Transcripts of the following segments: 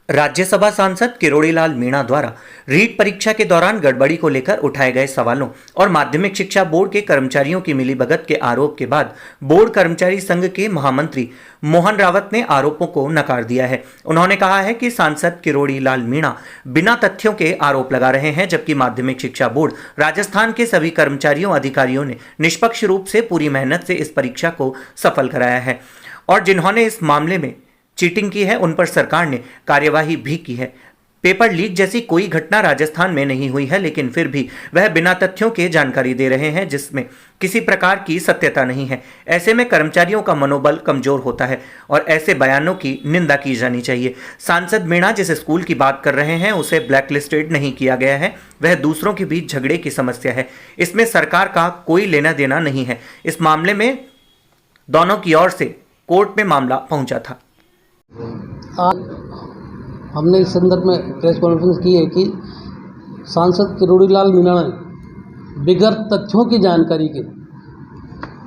राज्यसभा सांसद किरोड़ीलाल मीणा द्वारा रीट परीक्षा के दौरान गड़बड़ी को लेकर उठाए गए सवालों और माध्यमिक शिक्षा बोर्ड के कर्मचारियों की मिलीभगत के आरोप के बाद बोर्ड कर्मचारी संघ के महामंत्री मोहन रावत ने आरोपों को नकार दिया है। उन्होंने कहा है कि सांसद किरोड़ीलाल मीणा बिना तथ्यों के आरोप लगा रहे हैं, जबकि माध्यमिक शिक्षा बोर्ड राजस्थान के सभी कर्मचारियों अधिकारियों ने निष्पक्ष रूप से पूरी मेहनत से इस परीक्षा को सफल कराया है और जिन्होंने इस मामले में चीटिंग की है उन पर सरकार ने कार्यवाही भी की है। पेपर लीक जैसी कोई घटना राजस्थान में नहीं हुई है, लेकिन फिर भी वह बिना तथ्यों के जानकारी दे रहे हैं जिसमें किसी प्रकार की सत्यता नहीं है। ऐसे में कर्मचारियों का मनोबल कमजोर होता है और ऐसे बयानों की निंदा की जानी चाहिए। सांसद मीणा जिस स्कूल की बात कर रहे हैं उसे ब्लैकलिस्टेड नहीं किया गया है, वह दूसरों के बीच झगड़े की समस्या है। इसमें सरकार का कोई लेना देना नहीं है। इस मामले में दोनों की ओर से कोर्ट में मामला पहुंचा था। आज हमने इस संदर्भ में प्रेस कॉन्फ्रेंस की है कि सांसद किरोड़ीलाल मीणा ने बिगैर तथ्यों की जानकारी के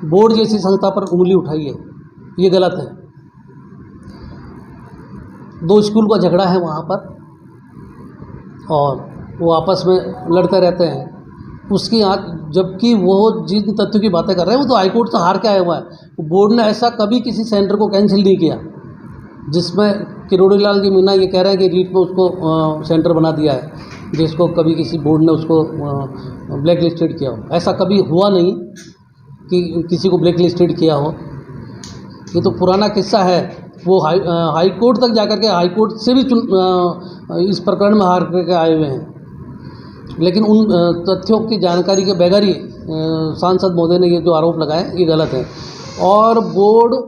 बोर्ड जैसी संस्था पर उंगली उठाई है, ये गलत है। दो स्कूल का झगड़ा है वहाँ पर और वो आपस में लड़ते रहते हैं। उसकी आज जबकि वो जिन तथ्यों की बातें कर रहे हैं वो तो हाईकोर्ट से हार के आया हुआ है। बोर्ड ने ऐसा कभी किसी सेंटर को कैंसिल नहीं किया जिसमें किरोड़ीलाल जी मीणा ये कह रहे हैं कि रीट में उसको सेंटर बना दिया है, जिसको कभी किसी बोर्ड ने उसको ब्लैक लिस्टेड किया हो। ऐसा कभी हुआ नहीं कि किसी को ब्लैक लिस्टेड किया हो। ये तो पुराना किस्सा है। वो हाई कोर्ट तक जाकर के हाई कोर्ट से भी इस प्रकरण में हार करके आए हुए हैं। लेकिन उन तथ्यों की जानकारी के बगैर ही सांसद महोदय ने ये जो आरोप लगाए ये गलत है। और बोर्ड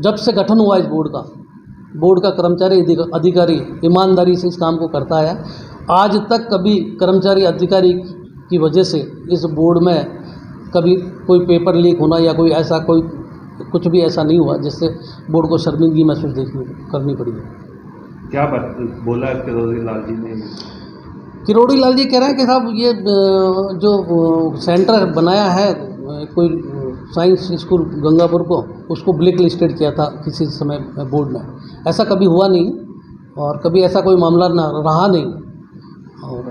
जब से गठन हुआ इस बोर्ड का कर्मचारी अधिकारी ईमानदारी से इस काम को करता है। आज तक कभी कर्मचारी अधिकारी की वजह से इस बोर्ड में कभी कोई पेपर लीक होना या कोई ऐसा कोई कुछ भी ऐसा नहीं हुआ जिससे बोर्ड को शर्मिंदगी महसूस करनी पड़ी है। क्या बात बोला किरोड़ीलाल जी ने? किरोड़ीलाल जी कह रहे हैं कि साहब ये जो सेंटर बनाया है कोई साइंस स्कूल गंगापुर को, उसको ब्लैक लिस्टेड किया था किसी समय बोर्ड ने। ऐसा कभी हुआ नहीं और कभी ऐसा कोई मामला ना रहा नहीं। और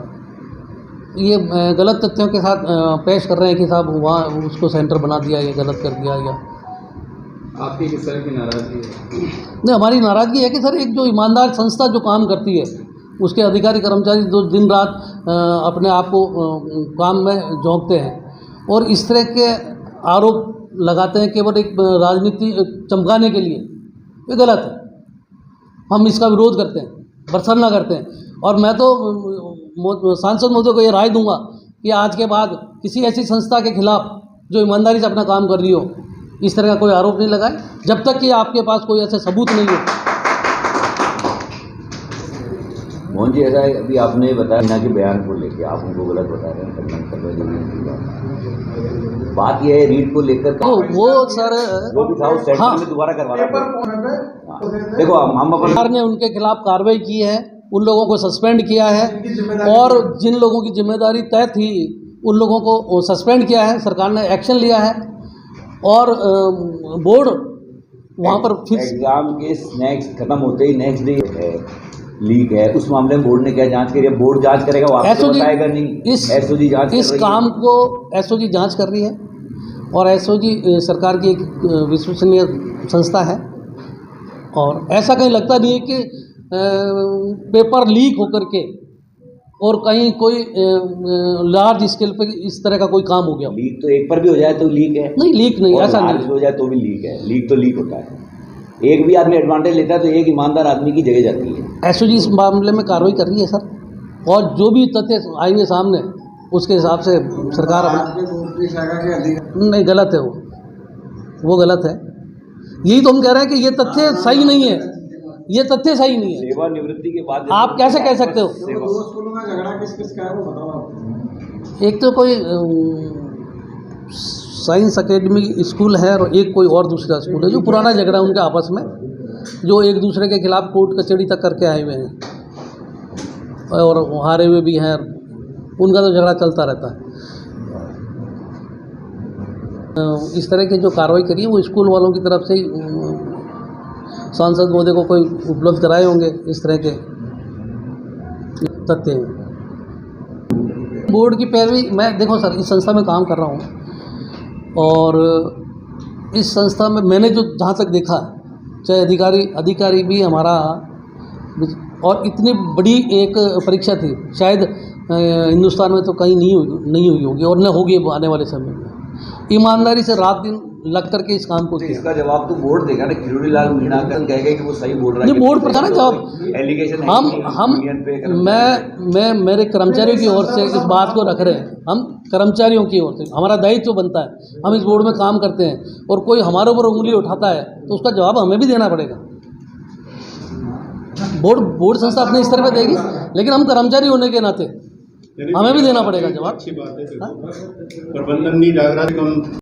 ये गलत तथ्यों के साथ पेश कर रहे हैं कि साहब वहाँ उसको सेंटर बना दिया, ये गलत कर दिया। या आपकी किस तरह की नाराज़गी है? नहीं, हमारी नाराज़गी है कि सर एक जो ईमानदार संस्था जो काम करती है उसके अधिकारी कर्मचारी जो दिन रात अपने आप को काम में झोंकते हैं और इस तरह के आरोप लगाते हैं केवल एक राजनीति चमकाने के लिए, ये गलत है। हम इसका विरोध करते हैं, भर्त्सना करते हैं। और मैं तो सांसद महोदय को ये राय दूंगा कि आज के बाद किसी ऐसी संस्था के खिलाफ जो ईमानदारी से अपना काम कर रही हो इस तरह का कोई आरोप नहीं लगाए जब तक कि आपके पास कोई ऐसे सबूत नहीं हो। मोहन जी, ऐसा है अभी आपने बताया मीणा के बयान को लेकर आप उनको गलत बता रहे हैं। बात यह है रीट को लेकर वो सर जो भी था उस सेंटर में दोबारा करवा रहा। देखो हम सरकार ने उनके खिलाफ कार्रवाई की है, उन लोगों को सस्पेंड किया है और जिन लोगों की जिम्मेदारी तय थी उन लोगों को सस्पेंड किया है। सरकार ने एक्शन लिया है और बोर्ड वहाँ पर फिर एग्जाम के नेक्स्ट खत्म होते ही नेक्स्ट डे है लीक है, उस मामले में बोर्ड ने क्या जांच करी है? बोर्ड जांच करेगा, वो आपको बताएगा नहीं। एसओजी जांच इस काम को एसओजी जांच कर रही है और एसओजी सरकार की एक विश्वसनीय संस्था है और ऐसा कहीं लगता नहीं है कि पेपर लीक होकर के और कहीं कोई लार्ज स्केल पे इस तरह का कोई काम हो गया। लीक तो एक पर भी हो जाए तो लीक है, नहीं लीक नहीं, ऐसा नहीं हो जाए तो भी लीक है। लीक तो लीक होता है, एक भी आदमी एडवांटेज लेता है तो एक ईमानदार आदमी की जगह जाती है। एसओजी इस मामले में कार्रवाई कर रही है सर और जो भी तथ्य आएंगे सामने उसके हिसाब से सरकार नहीं, गलत है वो गलत है। यही तो हम कह रहे हैं कि ये तथ्य सही नहीं है, ये तथ्य सही नहीं है। सेवानिवृत्ति के बाद आप कैसे कह सकते हो? एक तो कोई साइंस एकेडमी स्कूल है और एक कोई और दूसरा स्कूल है जो पुराना झगड़ा है उनके आपस में, जो एक दूसरे के खिलाफ कोर्ट कचहरी तक करके आए हुए हैं और हारे हुए भी हैं। उनका तो झगड़ा चलता रहता है। इस तरह की जो कार्रवाई करी है वो स्कूल वालों की तरफ से सांसद महोदय को कोई उपलब्ध कराए होंगे इस तरह के तथ्य हैं। बोर्ड की पैरवी, मैं देखो सर इस संस्था में काम कर रहा हूँ और इस संस्था में मैंने जो जहाँ तक देखा, चाहे अधिकारी भी हमारा, और इतनी बड़ी एक परीक्षा थी, शायद हिंदुस्तान में तो कहीं नहीं हुई होगी और न होगी आने वाले समय में। ईमानदारी से रात दिन लग करके इस काम को तो किया। इसका जवाब तो बोर्ड देगा ना। किरोड़ी लाल मीणा का कहेगा कि वो सही बोल रहा है। नहीं, बोर्ड पर था ना जवाब। एलिगेशन मेरे कर्मचारियों की ओर से इस बात को रख रहे हैं, हम कर्मचारियों की ओर से हमारा दायित्व बनता है, हम इस बोर्ड में काम करते हैं और कोई हमारे ऊपर उंगली उठाता है तो उसका जवाब हमें भी देना पड़ेगा। बोर्ड संस्था अपने स्तर पर देगी, लेकिन हम कर्मचारी होने के नाते हमें भी देना पड़ेगा जवाब। अच्छी बात है, प्रबंधन नहीं जाग रहा।